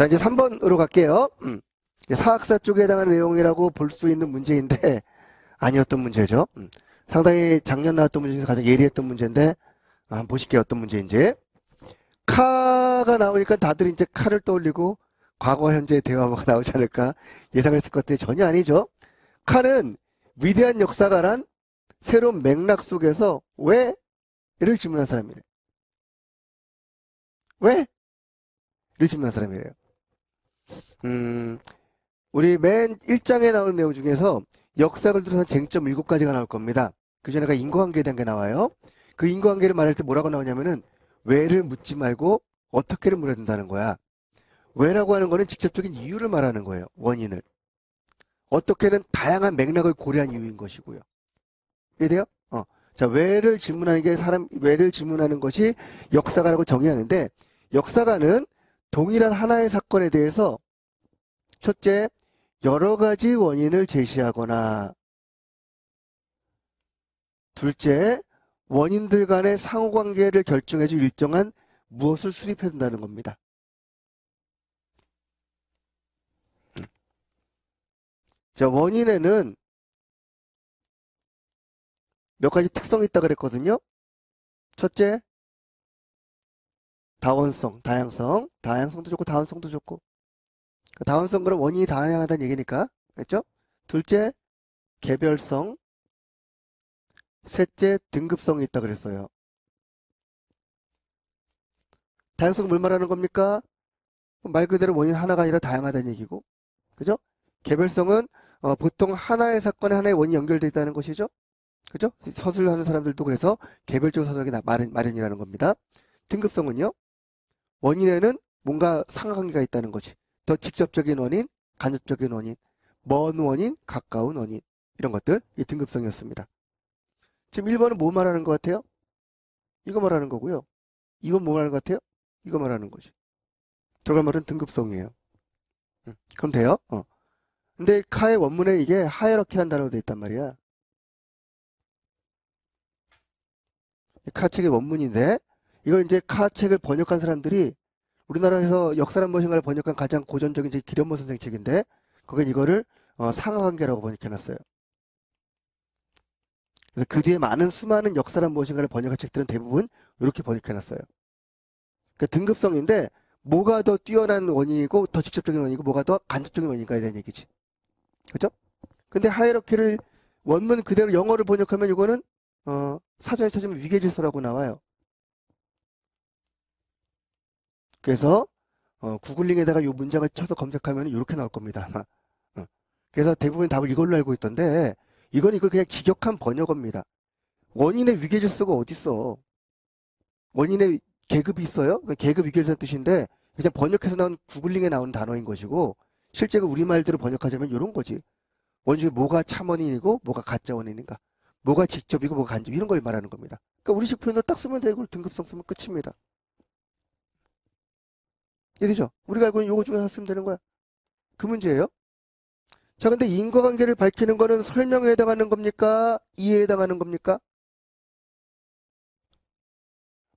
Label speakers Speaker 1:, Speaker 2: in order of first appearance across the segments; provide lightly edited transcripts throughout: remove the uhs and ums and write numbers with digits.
Speaker 1: 자, 이제 3번으로 갈게요. 사학사 쪽에 해당하는 내용이라고 볼 수 있는 문제인데 아니었던 문제죠. 상당히 작년 나왔던 문제 중에서 가장 예리했던 문제인데 한번 보실게요. 어떤 문제인지. 카가 나오니까 다들 이제 카를 떠올리고 과거, 현재, 대화가 나오지 않을까 예상을 했을 것 같은데 전혀 아니죠. 카는 위대한 역사가란 새로운 맥락 속에서 왜를 질문한 사람이래요. 왜? 를 질문한 사람이래요. 우리 맨 1장에 나오는 내용 중에서 역사를 둘러싼 쟁점 7가지가 나올 겁니다. 그 전에가 인과관계에 대한 게 나와요. 그 인과관계를 말할 때 뭐라고 나오냐면은 왜를 묻지 말고 어떻게를 물어야 된다는 거야. 왜라고 하는 거는 직접적인 이유를 말하는 거예요. 원인을. 어떻게는 다양한 맥락을 고려한 이유인 것이고요. 이해돼요? 자, 왜를 질문하는 게 왜를 질문하는 것이 역사가라고 정의하는데 역사가는 동일한 하나의 사건에 대해서 첫째, 여러 가지 원인을 제시하거나 둘째, 원인들 간의 상호관계를 결정해줄 일정한 무엇을 수립해야 된다는 겁니다. 자, 원인에는 몇 가지 특성이 있다 그랬거든요. 첫째, 다원성, 다양성. 다양성도 좋고 다원성도 좋고. 다원성 그럼 원인이 다양하다는 얘기니까. 그렇죠? 둘째, 개별성. 셋째, 등급성이 있다 그랬어요. 다양성은 뭘 말하는 겁니까? 말 그대로 원인 하나가 아니라 다양하다는 얘기고. 그죠? 개별성은 보통 하나의 사건에 하나의 원인이 연결되어 있다는 것이죠. 그죠? 서술하는 사람들도 그래서 개별적 서술하기 마련이라는 겁니다. 등급성은요. 원인에는 뭔가 상관관계가 있다는 거지. 더 직접적인 원인, 간접적인 원인, 먼 원인, 가까운 원인 이런 것들 이 등급성이었습니다. 지금 1번은 뭐 말하는 것 같아요? 이거 말하는 거고요. 2번 뭐 말하는 것 같아요? 이거 말하는 거지. 들어갈 말은 등급성이에요. 그럼 돼요? 근데 카의 원문에 이게 하이어러키라는 단어가 돼 있단 말이야. 카 책의 원문인데 이걸 이제 카 책을 번역한 사람들이 우리나라에서 역사란 무엇인가를 번역한 가장 고전적인 이제 기련모 선생 책인데 거긴 이거를 상하관계라고 번역해놨어요. 그래서 그 뒤에 수많은 역사란 무엇인가를 번역한 책들은 대부분 이렇게 번역해놨어요. 그러니까 등급성인데 뭐가 더 뛰어난 원인이고 더 직접적인 원인이고 뭐가 더 간접적인 원인가에 대한 얘기지. 그죠? 근데 하이어러키를 원문 그대로 영어를 번역하면 이거는 사전에 찾으면 위계질서라고 나와요. 그래서 구글링에다가 이 문장을 쳐서 검색하면 이렇게 나올 겁니다. 아마. 그래서 대부분 답을 이걸로 알고 있던데 이건 그냥 직역한 번역어입니다. 원인의 위계질서가 어딨어? 원인의 계급이 있어요? 계급 위계질서의 뜻인데 그냥 번역해서 나온 구글링에 나오는 단어인 것이고 실제로 우리말대로 번역하자면 이런 거지. 원인이 뭐가 참 원인이고 뭐가 가짜 원인인가? 뭐가 직접이고 뭐가 간접 이런 걸 말하는 겁니다. 그러니까 우리식 표현을 딱 쓰면 되고 등급성 쓰면 끝입니다. 이해되죠? 우리가 알고 있는 요거 중에 하나 쓰면 되는 거야. 그 문제예요. 자, 근데 인과관계를 밝히는 거는 설명에 해당하는 겁니까? 이해에 해당하는 겁니까?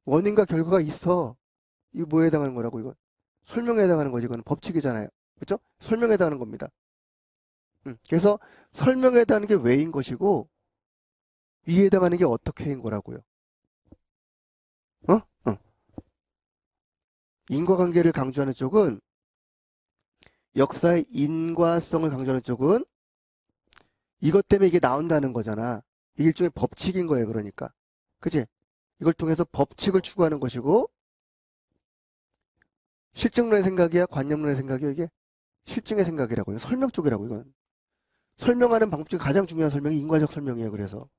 Speaker 1: 원인과 결과가 있어. 이거 뭐에 해당하는 거라고, 이건? 설명에 해당하는 거지, 이건 법칙이잖아요. 그렇죠? 설명에 해당하는 겁니다. 그래서 설명에 해당하는 게 왜인 것이고, 이해에 해당하는 게 어떻게인 거라고요. 어? 인과관계를 강조하는 쪽은, 역사의 인과성을 강조하는 쪽은, 이것 때문에 이게 나온다는 거잖아. 이게 일종의 법칙인 거예요, 그러니까. 그치? 이걸 통해서 법칙을 추구하는 것이고, 실증론의 생각이야? 관념론의 생각이야, 이게? 실증의 생각이라고요. 설명 쪽이라고, 이건. 설명하는 방법 중에 가장 중요한 설명이 인과적 설명이에요, 그래서.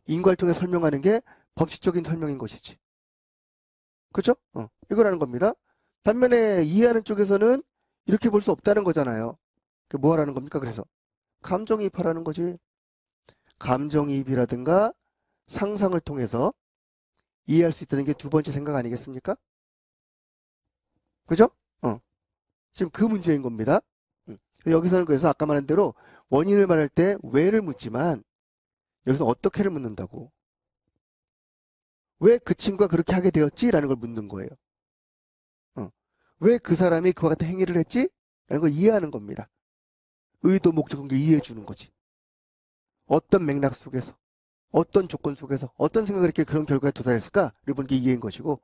Speaker 1: 인과를 통해 설명하는 게 법칙적인 설명인 것이지. 그죠? 이거라는 겁니다. 반면에 이해하는 쪽에서는 이렇게 볼 수 없다는 거잖아요. 그 뭐 하라는 겁니까, 그래서? 감정이입하라는 거지. 감정이입이라든가 상상을 통해서 이해할 수 있다는 게 두 번째 생각 아니겠습니까? 그죠? 지금 그 문제인 겁니다. 여기서는 그래서 아까 말한 대로 원인을 말할 때 왜를 묻지만 여기서 어떻게를 묻는다고. 왜 그 친구가 그렇게 하게 되었지? 라는 걸 묻는 거예요. 왜 그 사람이 그와 같은 행위를 했지? 라는 걸 이해하는 겁니다. 의도, 목적, 관계 이해해 주는 거지. 어떤 맥락 속에서, 어떤 조건 속에서, 어떤 생각을 했길래 그런 결과에 도달했을까를 보는 게 이해인 것이고,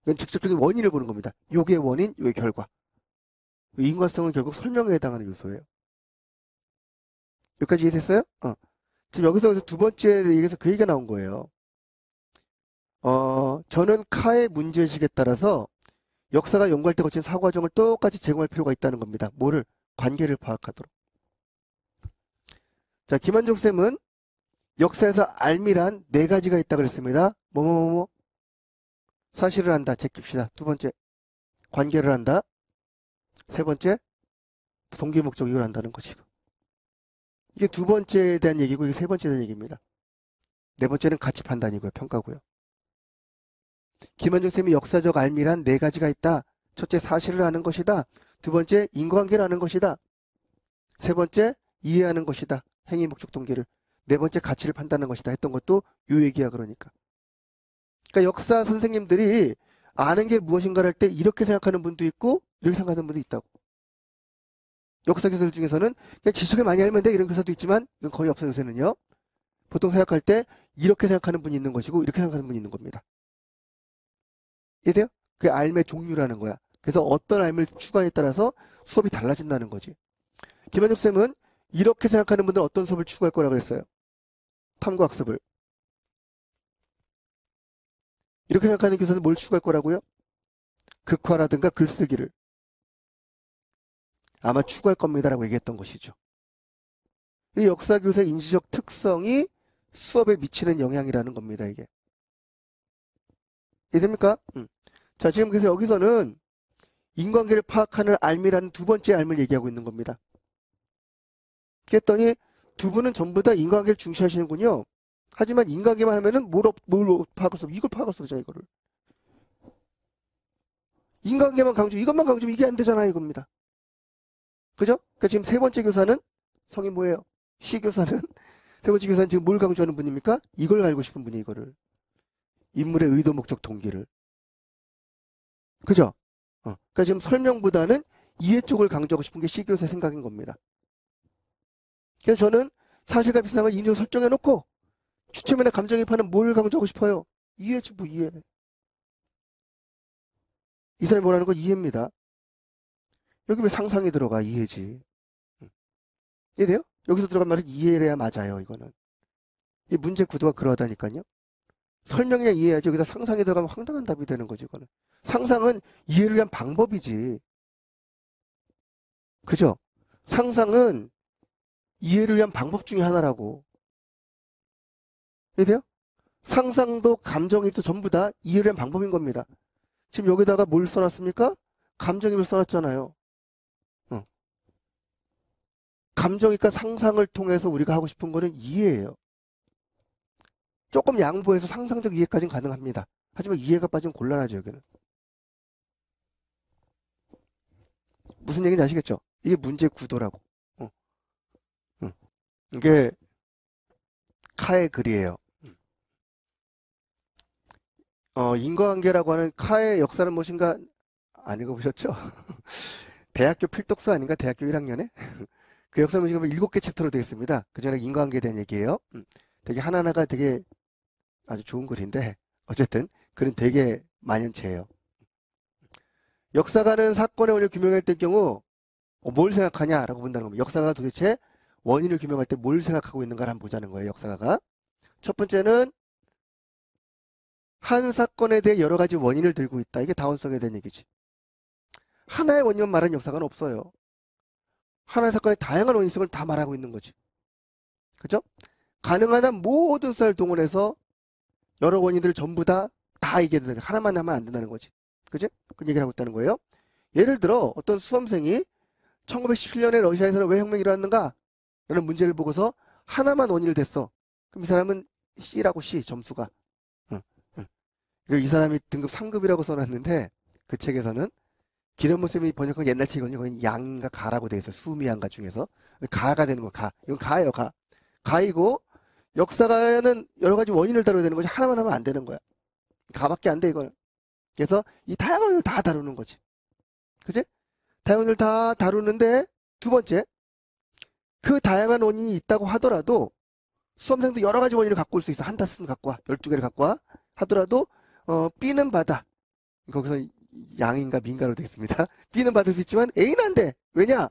Speaker 1: 이건 직접적인 원인을 보는 겁니다. 요게 원인, 요게 결과. 인과성은 결국 설명에 해당하는 요소예요. 여기까지 이해됐어요? 지금 여기서 두 번째 얘기에서 그 얘기가 나온 거예요. 저는 카의 문제의식에 따라서 역사가 연구할 때 거친 사고 과정을 똑같이 제공할 필요가 있다는 겁니다. 뭐를? 관계를 파악하도록. 자, 김한종 쌤은 역사에서 알미란 네 가지가 있다 그랬습니다. 뭐뭐뭐뭐 사실을 한다. 제낍시다. 두 번째, 관계를 한다. 세 번째, 동기 목적 이걸 한다는 것이고. 이게 두 번째에 대한 얘기고 이게 세 번째에 대한 얘기입니다. 네 번째는 가치 판단이고요. 평가고요. 김한종 쌤이 역사적 알미란 네 가지가 있다. 첫째, 사실을 아는 것이다. 두 번째, 인과관계를 아는 것이다. 세 번째, 이해하는 것이다. 행위, 목적, 동기를. 네 번째, 가치를 판단하는 것이다. 했던 것도 요 얘기야, 그러니까. 그러니까 역사 선생님들이 아는 게 무엇인가를 할 때 이렇게 생각하는 분도 있고 이렇게 생각하는 분도 있다고. 역사 교사들 중에서는 그냥 지식을 많이 알면 돼 이런 교사도 있지만 이건 거의 없어요. 요새는요. 보통 생각할 때 이렇게 생각하는 분이 있는 것이고 이렇게 생각하는 분이 있는 겁니다. 이해돼요? 그게 알의 종류라는 거야. 그래서 어떤 알을 추구하냐에 따라서 수업이 달라진다는 거지. 김한juk 쌤은 이렇게 생각하는 분들은 어떤 수업을 추구할 거라고 했어요. 탐구학습을. 이렇게 생각하는 교사는 뭘 추구할 거라고요? 극화라든가 글쓰기를. 아마 추구할 겁니다라고 얘기했던 것이죠. 이 역사 교사의 인지적 특성이 수업에 미치는 영향이라는 겁니다. 이게. 이해됩니까? 자, 지금 그래서 여기서는 인관계를 파악하는 알미라는 두 번째 알미를 얘기하고 있는 겁니다. 그랬더니 두 분은 전부 다 인관계를 중시하시는군요. 하지만 인관계만 하면은 뭘 파악할 수 없어. 이걸 파악할 수 없잖아, 이거를. 인관계만 강조, 이것만 강조하면 이게 안 되잖아, 이겁니다. 그죠? 그러니까 지금 세 번째 교사는 성이 뭐예요? C 교사는 세 번째 교사는 지금 뭘 강조하는 분입니까? 이걸 알고 싶은 분이 이거를. 인물의 의도, 목적, 동기를. 그죠? 그러니까 지금 설명보다는 이해 쪽을 강조하고 싶은 게 C 교사의 생각인 겁니다. 그래서 저는 사실과 비슷한 걸 인식으로 설정해놓고 주체면에 감정이입하는 뭘 강조하고 싶어요? 이해지 뭐 이해. 이 사람이 뭐라는 건 이해입니다. 여기 왜 상상이 들어가? 이해지. 이해돼요? 여기서 들어간 말은 이해해야 맞아요. 이거는. 이 문제 구도가 그러하다니까요. 설명이야 이해해야지. 여기다 상상이 들어가면 황당한 답이 되는 거지. 이거는. 상상은 이해를 위한 방법이지. 그죠? 상상은 이해를 위한 방법 중에 하나라고. 이해돼요? 상상도 감정이입도 전부 다 이해를 위한 방법인 겁니다. 지금 여기다가 뭘 써놨습니까? 감정이입을 써놨잖아요. 감정이니까 상상을 통해서 우리가 하고 싶은 거는 이해예요. 조금 양보해서 상상적 이해까지는 가능합니다. 하지만 이해가 빠지면 곤란하죠, 여기는. 무슨 얘기인지 아시겠죠? 이게 문제 구도라고. 이게 카의 글이에요. 인과관계라고 하는 카의 역사는 무엇인가 안 읽어보셨죠? 대학교 필독서 아닌가? 대학교 1학년에? 그 역사 문제가 7개 챕터로 되어 있습니다. 그 전에 인과관계에 대한 얘기예요. 되게 하나하나가 되게 아주 좋은 글인데 어쨌든 글은 되게 만연체예요. 역사가는 사건의 원인을 규명할 때 경우 뭘 생각하냐라고 본다는 겁니다. 역사가 도대체 원인을 규명할 때 뭘 생각하고 있는가를 한번 보자는 거예요. 역사가가. 첫 번째는 한 사건에 대해 여러 가지 원인을 들고 있다. 이게 다원성에 대한 얘기지. 하나의 원인만 말하는 역사가는 없어요. 하나의 사건의 다양한 원인성을 다 말하고 있는 거지. 그죠? 가능한 한 모든 수사를 동원해서 여러 원인들을 전부 다 얘기해야 된다. 하나만 하면 안 된다는 거지. 그죠? 그 얘기를 하고 있다는 거예요. 예를 들어 어떤 수험생이 1917년에 러시아에서는 왜 혁명이 일어났는가? 라는 문제를 보고서 하나만 원인을 댔어. 그럼 이 사람은 C라고 C 점수가. 이 사람이 등급 3급이라고 써놨는데 그 책에서는 기련문 쌤이 번역한 옛날 책이거든요. 거기 양인가 가라고 돼 있어요. 수미양가 중에서. 가가 되는 거 가. 이건 가예요. 가. 가이고 역사가는 여러 가지 원인을 다뤄야 되는 거지. 하나만 하면 안 되는 거야. 가밖에 안 돼 이거는. 그래서 이 다양한 원인을 다 다루는 거지. 그지? 다양한 원인을 다 다루는데 두 번째, 그 다양한 원인이 있다고 하더라도 수험생도 여러 가지 원인을 갖고 올 수 있어. 한 다스는 갖고 와. 12개를 갖고 와. 하더라도 B는 받아. 거기서 양인가 민가로 되어 있습니다. B는 받을 수 있지만 A는 안 돼. 왜냐?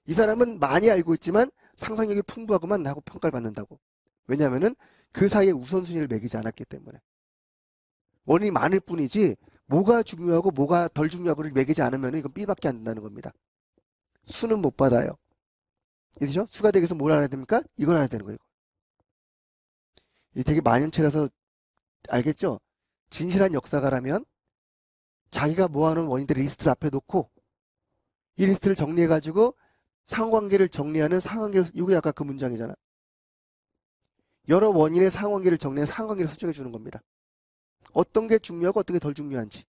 Speaker 1: 이 사람은 많이 알고 있지만 상상력이 풍부하고만 하고 평가를 받는다고. 왜냐하면은 그 사이에 우선순위를 매기지 않았기 때문에. 원인이 많을 뿐이지 뭐가 중요하고 뭐가 덜 중요하고를 매기지 않으면 이건 B밖에 안 된다는 겁니다. 수는 못 받아요. 이해되죠? 수가 되기 위해서 뭘 알아야 됩니까? 이걸 알아야 되는 거예요. 이 되게 만연체라서 알겠죠? 진실한 역사가라면 자기가 모아놓은 원인들의 리스트를 앞에 놓고 이 리스트를 정리해가지고 상관관계를 정리하는 상관관계를, 이게 아까 그 문장이잖아. 여러 원인의 상관관계를 정리해 상관관계를 설정해 주는 겁니다. 어떤 게 중요하고 어떤 게 덜 중요한지.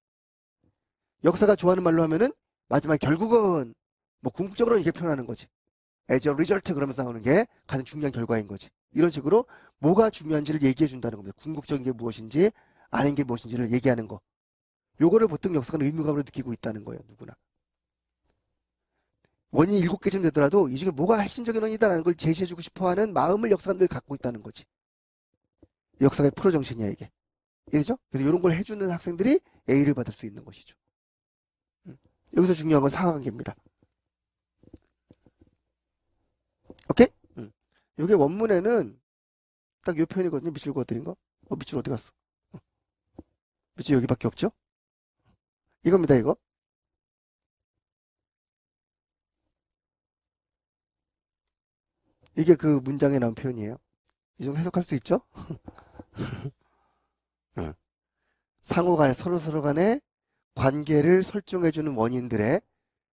Speaker 1: 역사가 좋아하는 말로 하면은 마지막 결국은 뭐 궁극적으로 이렇게 표현하는 거지. as a result 그러면서 나오는 게 가장 중요한 결과인 거지. 이런 식으로 뭐가 중요한지를 얘기해 준다는 겁니다. 궁극적인 게 무엇인지 아닌 게 무엇인지를 얘기하는 거. 요거를 보통 역사는 의무감으로 느끼고 있다는 거예요. 누구나. 원인이 7개쯤 되더라도 이 중에 뭐가 핵심적인 원인이다라는 걸 제시해주고 싶어하는 마음을 역사가 늘 갖고 있다는 거지. 역사의 프로 정신이야 이게. 이해되죠? 그래서 이런 걸 해주는 학생들이 A를 받을 수 있는 것이죠. 여기서 중요한 건 상관관계입니다. 오케이? 이게 원문에는 딱 이 표현이거든요. 밑줄 그어드린 거. 밑줄 어디 갔어? 밑줄 여기밖에 없죠? 이겁니다, 이거. 이게 그 문장에 나온 표현이에요. 이 정도 해석할 수 있죠? 상호 간에 서로 간에 관계를 설정해주는 원인들의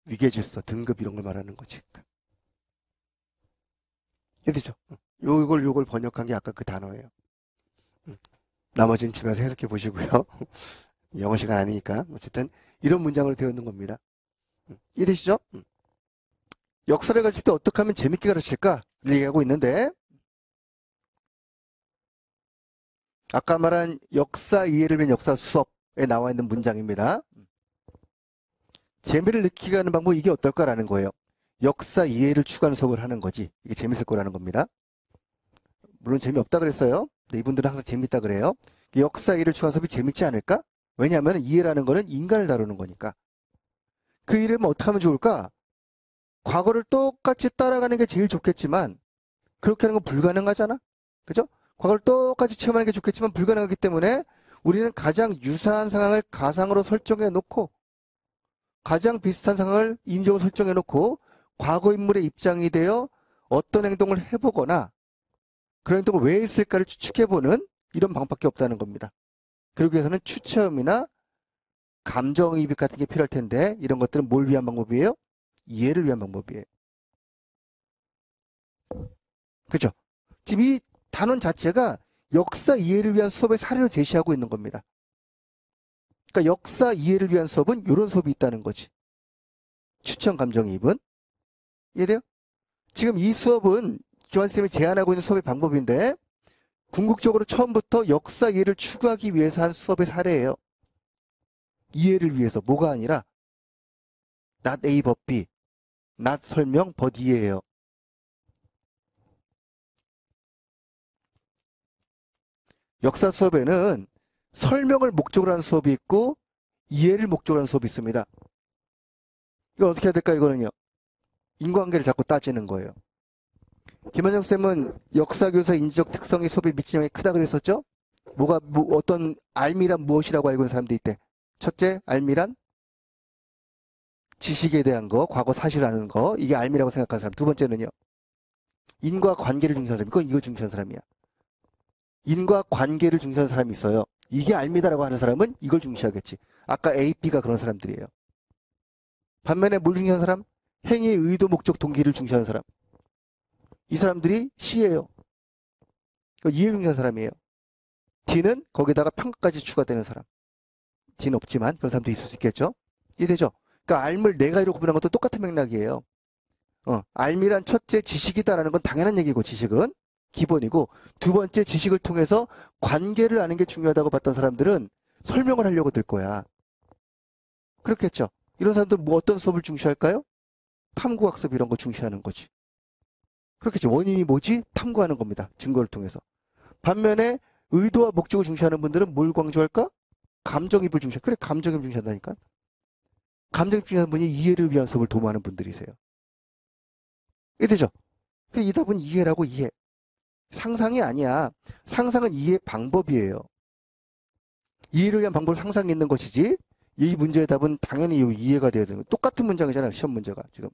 Speaker 1: 위계질서, 등급 이런 걸 말하는 거지. 이해되죠? 요걸 번역한 게 아까 그 단어예요. 나머지는 집에서 해석해 보시고요. 영어 시간 아니니까. 어쨌든 이런 문장으로 되어 있는 겁니다. 이해되시죠? 역사를 가르칠 때 어떻게 하면 재밌게 가르칠까? 얘기하고 있는데 아까 말한 역사 이해를 위한 역사 수업에 나와 있는 문장입니다. 재미를 느끼게 하는 방법 이게 어떨까라는 거예요. 역사 이해를 추구하는 수업을 하는 거지. 이게 재밌을 거라는 겁니다. 물론 재미없다 그랬어요. 근데 이분들은 항상 재밌다 그래요. 역사 이해를 추구하는 수업이 재밌지 않을까? 왜냐하면 이해라는 거는 인간을 다루는 거니까. 그 이해를 어떻게 하면 좋을까? 과거를 똑같이 따라가는 게 제일 좋겠지만 그렇게 하는 건 불가능하잖아. 그죠? 과거를 똑같이 체험하는 게 좋겠지만 불가능하기 때문에 우리는 가장 유사한 상황을 가상으로 설정해 놓고 가장 비슷한 상황을 인지적으로 설정해 놓고 과거 인물의 입장이 되어 어떤 행동을 해보거나 그런 행동을 왜 했을까를 추측해보는 이런 방법밖에 없다는 겁니다. 그러기 위해서는 추체험이나 감정이입 같은 게 필요할 텐데 이런 것들은 뭘 위한 방법이에요? 이해를 위한 방법이에요. 그죠? 지금 이 단원 자체가 역사 이해를 위한 수업의 사례로 제시하고 있는 겁니다. 그러니까 역사 이해를 위한 수업은 이런 수업이 있다는 거지. 추천 감정이입은. 이해돼요? 지금 이 수업은 교환쌤이 제안하고 있는 수업의 방법인데 궁극적으로 처음부터 역사 이해를 추구하기 위해서 한 수업의 사례예요. 이해를 위해서 뭐가 아니라 not A but B, not 설명 but 이해예요. 역사 수업에는 설명을 목적으로 하는 수업이 있고 이해를 목적으로 하는 수업이 있습니다. 이건 어떻게 해야 될까 이거는요. 인과관계를 자꾸 따지는 거예요. 김원영 쌤은 역사교사 인지적 특성이 수업에 미치는 영향이 크다 그랬었죠? 어떤 알미란 무엇이라고 알고 있는 사람들이 있대. 첫째, 알미란 지식에 대한 거, 과거 사실을 아는 거, 이게 알미라고 생각하는 사람. 두 번째는요. 인과관계를 중시하는 사람. 이거 중시하는 사람이야. 인과관계를 중시하는 사람이 있어요. 이게 알미다라고 하는 사람은 이걸 중시하겠지. 아까 A, B가 그런 사람들이에요. 반면에 뭘 중시하는 사람? 행위, 의도, 목적, 동기를 중시하는 사람. 이 사람들이 C예요. 이해를 중시하는 사람이에요. D는 거기다가 평가까지 추가되는 사람. D는 없지만 그런 사람도 있을 수 있겠죠. 이해되죠? 그러니까 알물 네 가지로 구분한 것도 똑같은 맥락이에요. 알미란 첫째 지식이다라는 건 당연한 얘기고 지식은 기본이고 두 번째 지식을 통해서 관계를 아는 게 중요하다고 봤던 사람들은 설명을 하려고 들 거야. 그렇겠죠. 이런 사람들 뭐 어떤 수업을 중시할까요? 탐구학습 이런 거 중시하는 거지. 그렇겠지. 원인이 뭐지? 탐구하는 겁니다. 증거를 통해서. 반면에 의도와 목적을 중시하는 분들은 뭘 강조할까? 감정입을 중시해. 그래, 감정입을 중시한다니까. 감정입 중시하는 분이 이해를 위한 수업을 도모하는 분들이세요. 이해되죠? 이 답은 이해라고 이해. 상상이 아니야. 상상은 이해 방법이에요. 이해를 위한 방법을 상상해 있는 것이지 이 문제의 답은 당연히 이해가 돼야 되는 거예요. 똑같은 문장이잖아요. 시험 문제가 지금.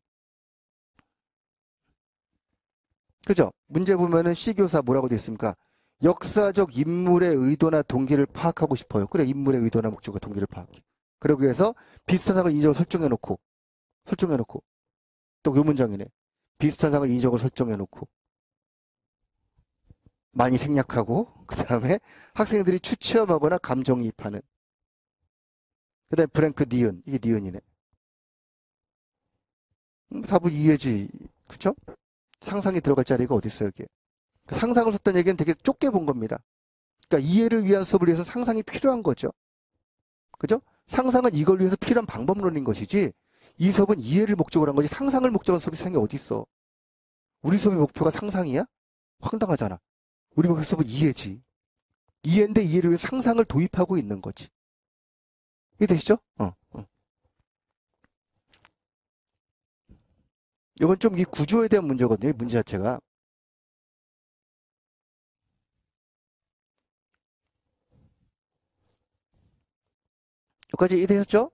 Speaker 1: 그죠? 문제 보면은 C교사 뭐라고 되어 있습니까? 역사적 인물의 의도나 동기를 파악하고 싶어요. 그래, 인물의 의도나 목적과 동기를 파악해. 그러기 위해서 비슷한 상을 인적으로 설정해놓고. 또 요 문장이네. 비슷한 상을 인적으로 설정해놓고. 많이 생략하고, 그 다음에 학생들이 추체험하거나 감정이입하는. 그 다음에 브랭크 니은. 이게 니은이네. 답은 이해지. 그쵸? 상상이 들어갈 자리가 어디 있어요, 여기에. 상상을 썼다는 얘기는 되게 좁게 본 겁니다. 그러니까 이해를 위한 수업을 위해서 상상이 필요한 거죠. 그죠? 상상은 이걸 위해서 필요한 방법론인 것이지 이 수업은 이해를 목적으로 한 거지 상상을 목적으로 한 수업이 세상에 어디 있어. 우리 수업의 목표가 상상이야? 황당하잖아. 우리 목표 수업은 이해지. 이해인데 이해를 위해 상상을 도입하고 있는 거지. 이해되시죠? 이건 좀 이 구조에 대한 문제거든요. 이 문제 자체가. 여기까지 이해되셨죠?